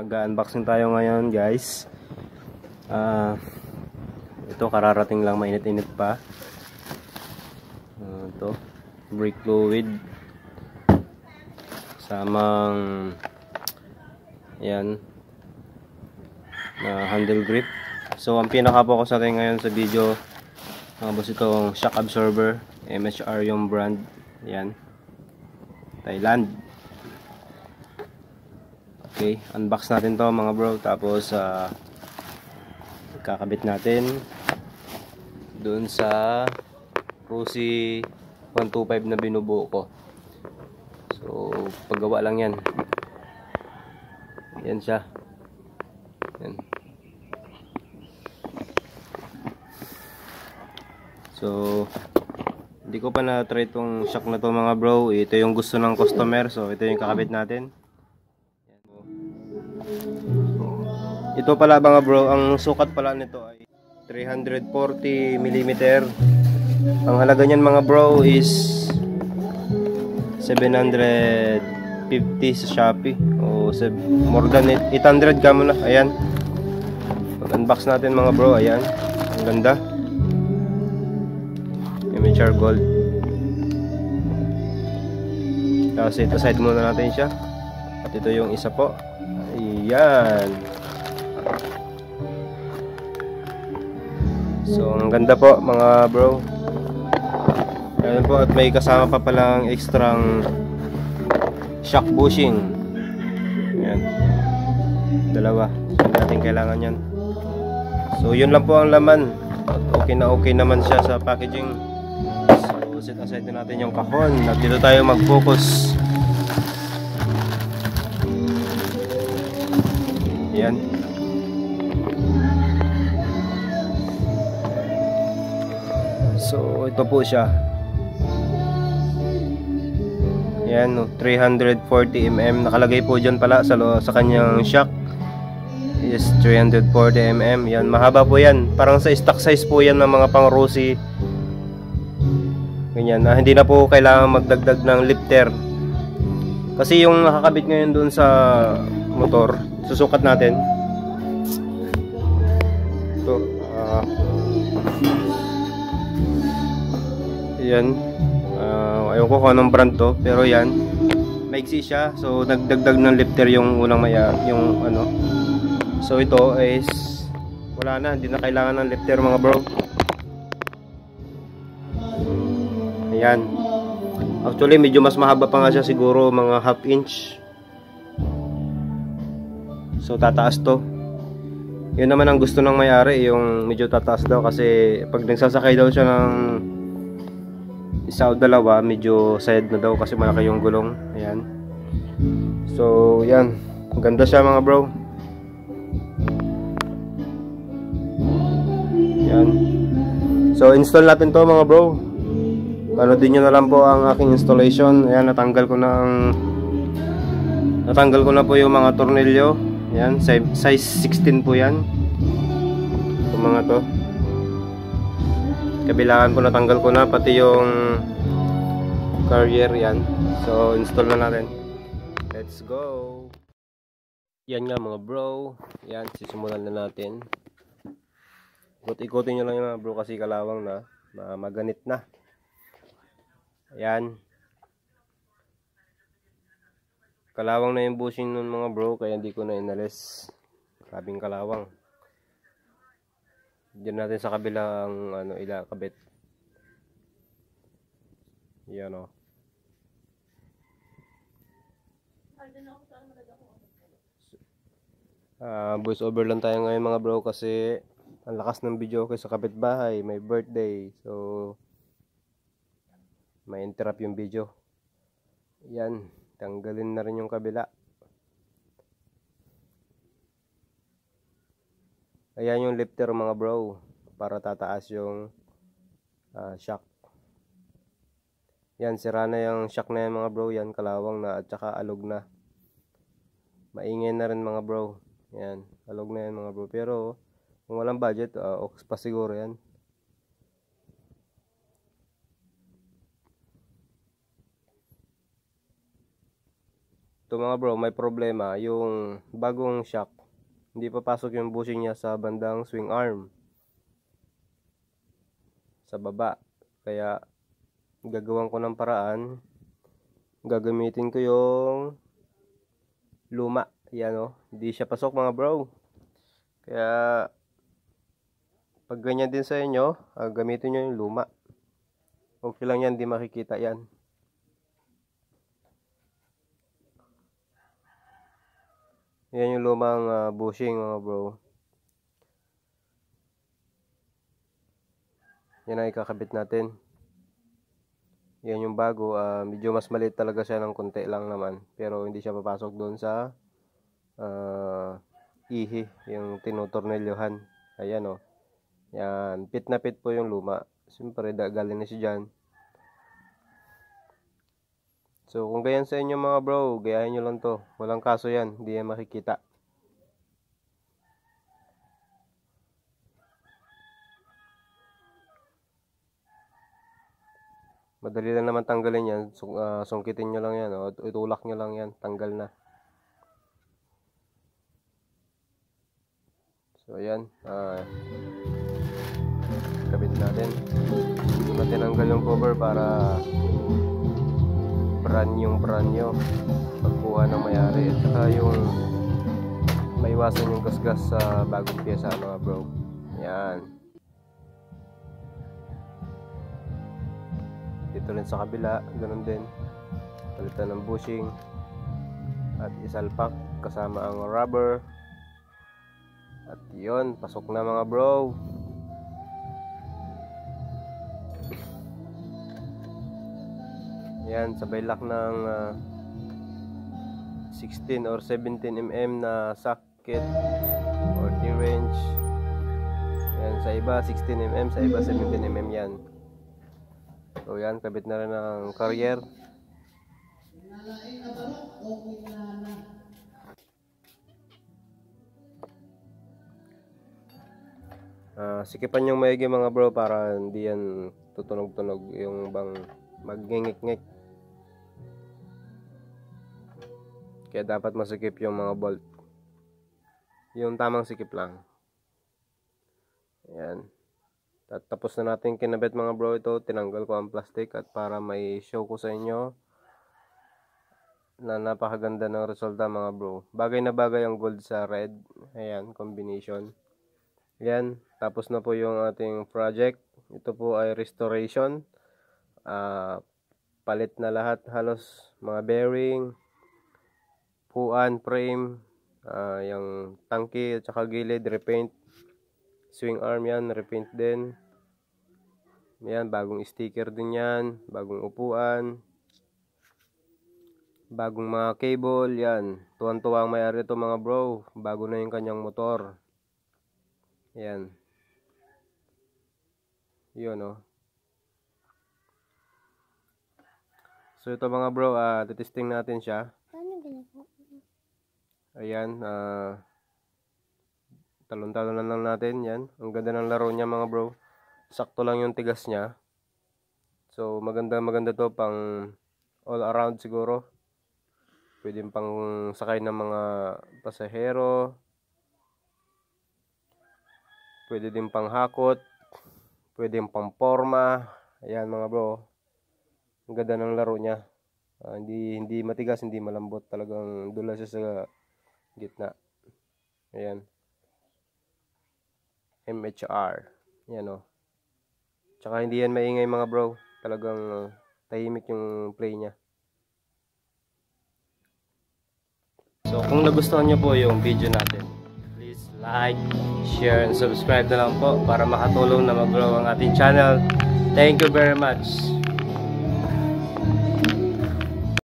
Mag-unboxing tayo ngayon, guys. Ito kararating lang, mainit-init pa. Ito, brake fluid. Samang yan na handle grip. So ang pinaka-focus natin ngayon sa video, mga boss, itong shock absorber. MHR yung brand. Yan, Thailand. Okay, unbox natin to mga bro. Tapos kakabit natin doon sa Rusi 125 na binubuo ko. So paggawa lang yan. Yan siya. Yan. So hindi ko pa na-try itong shock na to mga bro. Ito yung gusto ng customer. So ito yung kakabit natin. Ito pala mga bro, ang sukat pala nito ay 340 mm. Ang halaga niyan mga bro is 750 sa Shopee. O more than 800 ka muna. Ayan. Pag-unbox natin mga bro, ayan. Ang ganda. MHR Gold. Tapos ito side muna natin siya. At ito yung isa po. Ayan. So ang ganda po mga bro. Ayan po, at may kasama pa palang extrang shock bushing. Ayan. Dalawa. Hindi natin kailangan yan. So yun lang po ang laman. At okay na okay naman siya sa packaging. So set aside natin yung kahon. At dito tayo mag-focus. Ayan. So ito po siya. Yan, 340 mm. Nakalagay po dyan pala sa kanyang shock is 340 mm. Yan, mahaba po yan. Parang sa stock size po yan ng mga pang Rusi. Ganyan, hindi na po kailangan magdagdag ng lifter. Kasi yung nakakabit ngayon dun sa motor, susukat natin. Ito, yan. Ayaw ko kung anong brand to, pero yan, maiksi siya. So nagdagdag ng lifter yung unang yung ano. So ito is wala na, hindi na kailangan ng lifter mga bro. Ayan. Actually medyo mas mahaba pa nga siya, siguro mga half inch. So tataas to. Yun naman ang gusto ng may-ari, yung medyo tataas daw, kasi pag nagsasakay daw siya ng isa o dalawa, medyo side na daw kasi malaki yung gulong. Ayan. So yan, ganda siya mga bro. Yan. So install natin to mga bro. Panoodin nyo na lang po ang aking installation. Ayan, natanggal ko na po yung mga tornilyo. Ayan, size 16 po yan. Yung mga to, kabilaan po natanggal ko na, pati yung carrier. Yan. So install na natin. Let's go. Yan nga mga bro. Yan, sisimulan na natin. Ikot-ikotin nyo lang yung mga bro kasi kalawang na, maganit na. Ayan. Kalawang na yung bushing nun mga bro, kaya hindi ko na inalis. Grabing kalawang. Diyan natin sa kabilang ilakabit. Yan o. Voice over lang tayo ngayon mga bro kasi ang lakas ng video ko sa kapitbahay, may birthday. So may interrupt yung video. Yan, tanggalin na rin yung kabila. Ayan yung lifter mga bro, para tataas yung shock. Yan, sira na yung shock na yan mga bro. Yan, kalawang na at saka alog na. Maingay na rin mga bro. Yan, alog na yan mga bro. Pero kung walang budget, ox pa siguro yan. Ito mga bro, may problema. Yung bagong shock, hindi pa pasok yung bushing niya sa bandang swing arm. Sa baba. Kaya gagawin ko ng paraan. Gagamitin ko yung luma. Yan o. Hindi siya pasok mga bro. Kaya pag ganyan din sa inyo, gamitin nyo yung luma. Okay lang yan, di makikita yan. Yan yung lumang bushing mga bro. Yan ang ikakabit natin. Yan yung bago. Medyo mas maliit talaga siya ng konti lang naman. Pero hindi siya papasok doon sa ihi. Yung tinutornilyohan. Ayan o. Yan. Pit na pit po yung luma. Siyempre galing na siya dyan. So kung ganyan sa inyo mga bro, gayahin nyo lang to. Walang kaso yan. Hindi yan makikita. Madali lang naman tanggalin yan. Sungkitin nyo lang yan. O itulak nyo lang yan. Tanggal na. So ayan. Kabit natin. Tinanggal yung cover para brand nyo. Pagkuha ng mayari. At saka yung maiwasan yung gasgas sa bagong pyesa mga bro. Ayan. Dito rin sa kabila, ganun din. Palitan ng bushing at isalpak kasama ang rubber. At yun, pasok na mga bro. Yan, sabay lock ng 16 or 17 mm na socket or T-wrench. Yan, sa iba 16 mm, sa iba 17 mm yan. So yan, kabit na rin ang carrier. Sikipan yung maigi mga bro para hindi yan tutunog-tunog yung bang magngingik-ngik. Kaya dapat masikip yung mga bolt. Yung tamang sikip lang. Ayan. Tapos na natin kinabit mga bro ito. Tinanggal ko ang plastic at para may show ko sa inyo na napakaganda ng resulta mga bro. Bagay na bagay ang gold sa red. Ayan, combination. Ayan, tapos na po yung ating project. Ito po ay restoration. Palit na lahat halos mga bearing, puan, frame, yung tangke at saka gilid, repaint. Swing arm yan, repaint din. Yan, bagong sticker din yan. Bagong upuan. Bagong mga cable, yan. Tuwan-tuwa ang may-ari ito mga bro. Bago na yung kanyang motor. Yan. Yun o. So ito mga bro, testing natin siya. Ayan, talon-talon lang natin yan. Ang ganda ng laro niya mga bro. Sakto lang yung tigas niya. So maganda to pang all around siguro. Pwede pang sakay ng mga pasahero. Pwede din pang hakot. Pwede pang forma. Ayan mga bro. Ang ganda ng laro niya. Hindi matigas, hindi malambot. Talagang dula siya sa gitna. Ayan. MHR. Ayan o. Tsaka hindi yan maingay mga bro. Talagang tahimik yung play niya. So kung nagustuhan nyo po yung video natin, please like, share, and subscribe na lang po para makatulong na mag-grow ang ating channel. Thank you very much.